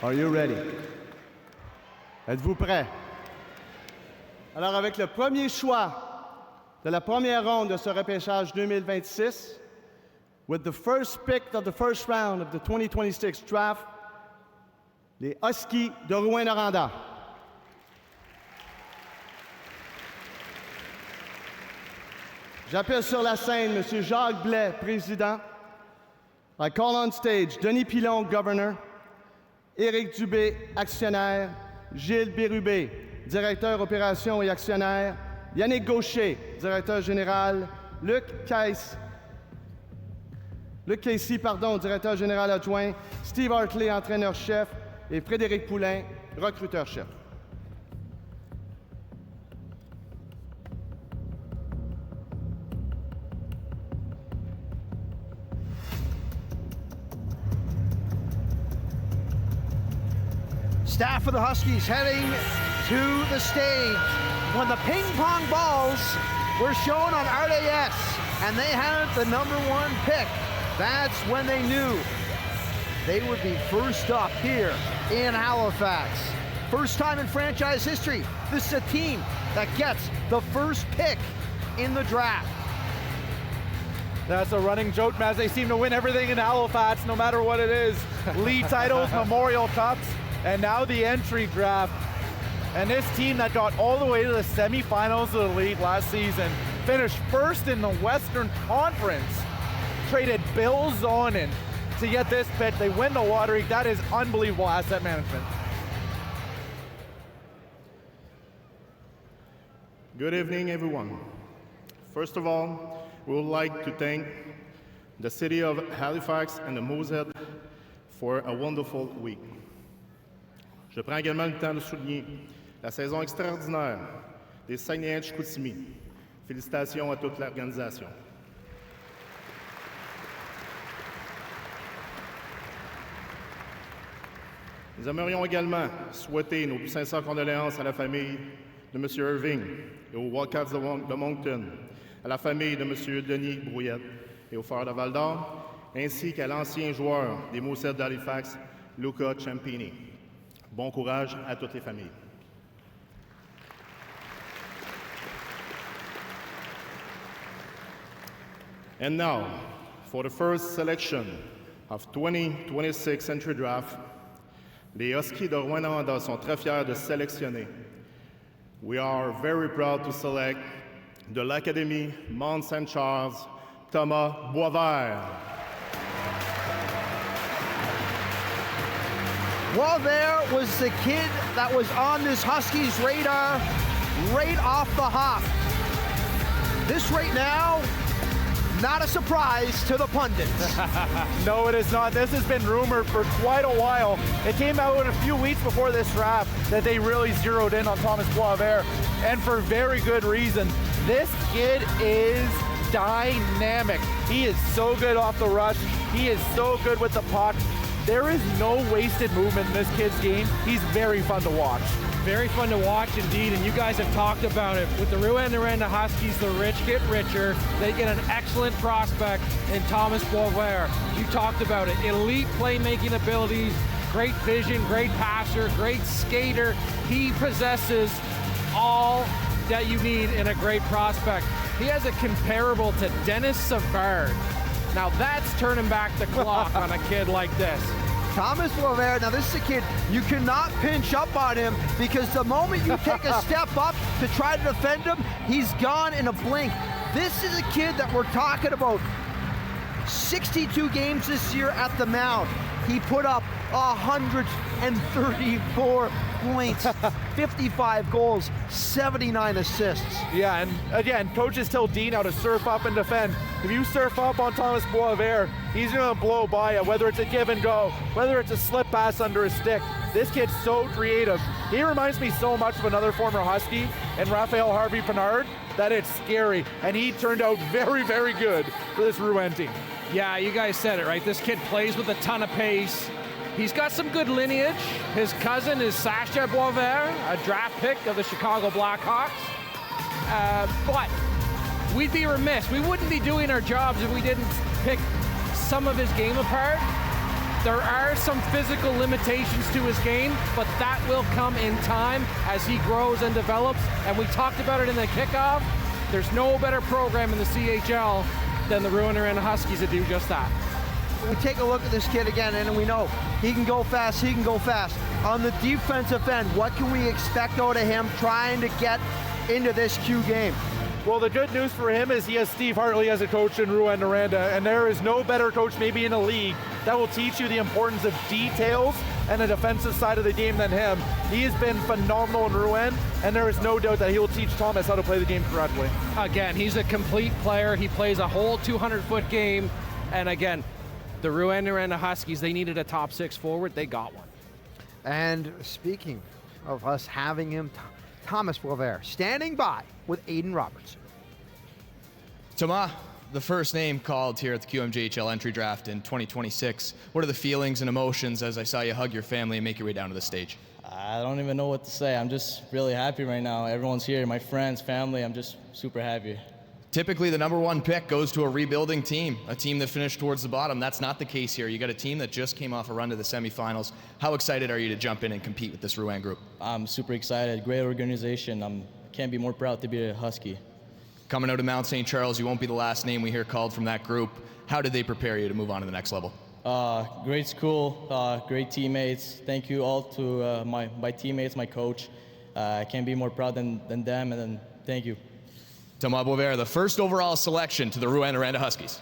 Are you ready? Êtes-vous prêts? Alors, avec le premier choix de la première ronde de ce repêchage 2026, with the first pick of the first round of the 2026 draft, les Huskies de Rouyn-Noranda. J'appelle sur la scène M. Jacques Blais, président. I call on stage Denis Pilon, governor. Éric Dubé, actionnaire. Gilles Bérubé, directeur opérations et actionnaire. Yannick Gaucher, directeur général. Luc Casey, directeur général adjoint. Steve Hartley, entraîneur-chef. Et Frédéric Poulain, recruteur-chef. Staff of the Huskies heading to the stage. When the ping pong balls were shown on RDS and they had the #1 pick, that's when they knew they would be first up here in Halifax. First time in franchise history, this is a team that gets the first pick in the draft. That's a running joke, as they seem to win everything in Halifax, no matter what it is. League titles, Memorial Cups, and now the entry draft. And this team that got all the way to the semifinals of the league last season, finished first in the Western Conference, traded Bill Zonin to get this pick. They win the lottery. That is unbelievable asset management. Good evening, everyone. First of all, we would like to thank the city of Halifax and the Moosehead for a wonderful week. Je prends également le temps de souligner la saison extraordinaire des Saguenayens de Chicoutimi. Félicitations à toute l'organisation. Nous aimerions également souhaiter nos plus sincères condoléances à la famille de M. Irving et aux Wildcats de Moncton, à la famille de M. Denis Brouillette et aux Foreurs de Val-d'Or, ainsi qu'à l'ancien joueur des Moosehead d'Halifax, Luca Ciampini. Bon courage à toutes les familles. And now, for the first selection of 2026 entry draft, les Huskies de Rouyn-Noranda sont très fiers de sélectionner. We are very proud to select de l'Académie Mont Saint-Charles, Thomas Boisvert. Boisvert was the kid that was on this Huskies radar right off the hop. This right now, not a surprise to the pundits. No, it is not. This has been rumored for quite a while. It came out a few weeks before this draft that they really zeroed in on Thomas Boisvert, and for very good reason. This kid is dynamic. He is so good off the rush. He is so good with the puck. There is no wasted movement in this kid's game. He's very fun to watch. Very fun to watch indeed, and you guys have talked about it. With the Rouyn-Noranda Huskies, the rich get richer. They get an excellent prospect in Thomas Boisvert. You talked about it. Elite playmaking abilities, great vision, great passer, great skater. He possesses all that you need in a great prospect. He has a comparable to Dennis Savard. Now that's turning back the clock on a kid like this. Thomas Boisvert, now this is a kid, you cannot pinch up on him because the moment you take a step up to try to defend him, he's gone in a blink. This is a kid that we're talking about. 62 games this year at the mound. He put up 134 points, 55 goals, 79 assists. Yeah, and again, coaches tell Dean how to surf up and defend. If you surf up on Thomas Boisvert, he's gonna blow by you, whether it's a give and go, whether it's a slip pass under his stick. This kid's so creative. He reminds me so much of another former Husky and Raphael Harvey-Pinard that it's scary, and he turned out very, very good for this Rouyn team. Yeah, you guys said it, right? This kid plays with a ton of pace. He's got some good lineage. His cousin is Sasha Boisvert, a draft pick of the Chicago Blackhawks. But we'd be remiss. We wouldn't be doing our jobs if we didn't pick some of his game apart. There are some physical limitations to his game, but that will come in time as he grows and develops. And we talked about it in the kickoff. There's no better program in the CHL than the Rouyn-Noranda Huskies to do just that. We take a look at this kid again, and we know he can go fast, he can go fast. On the defensive end, what can we expect out of him trying to get into this Q game? Well, the good news for him is he has Steve Hartley as a coach in Rouyn-Noranda, and there is no better coach maybe in the league that will teach you the importance of details and the defensive side of the game than him. He has been phenomenal in Rouyn, and there is no doubt that he will teach Thomas how to play the game correctly. Again, he's a complete player. He plays a whole 200-foot game, and again, the Rouyn-Noranda Huskies, they needed a top 6 forward. They got one. And speaking of us having him, Thomas Boisvert standing by with Aiden Robertson. Thomas, the first name called here at the QMJHL entry draft in 2026. What are the feelings and emotions as I saw you hug your family and make your way down to the stage? I don't even know what to say. I'm just really happy right now. Everyone's here, my friends, family. I'm just super happy. Typically, the #1 pick goes to a rebuilding team, a team that finished towards the bottom. That's not the case here. You got a team that just came off a run to the semifinals. How excited are you to jump in and compete with this Rouyn group? I'm super excited. Great organization. I can't be more proud to be a Husky. Coming out of Mount St. Charles, you won't be the last name we hear called from that group. How did they prepare you to move on to the next level? Great school, great teammates. Thank you all to my teammates, my coach. I can't be more proud than them, and then thank you. Thomas Boisvert, the first overall selection to the Rouyn-Noranda Huskies.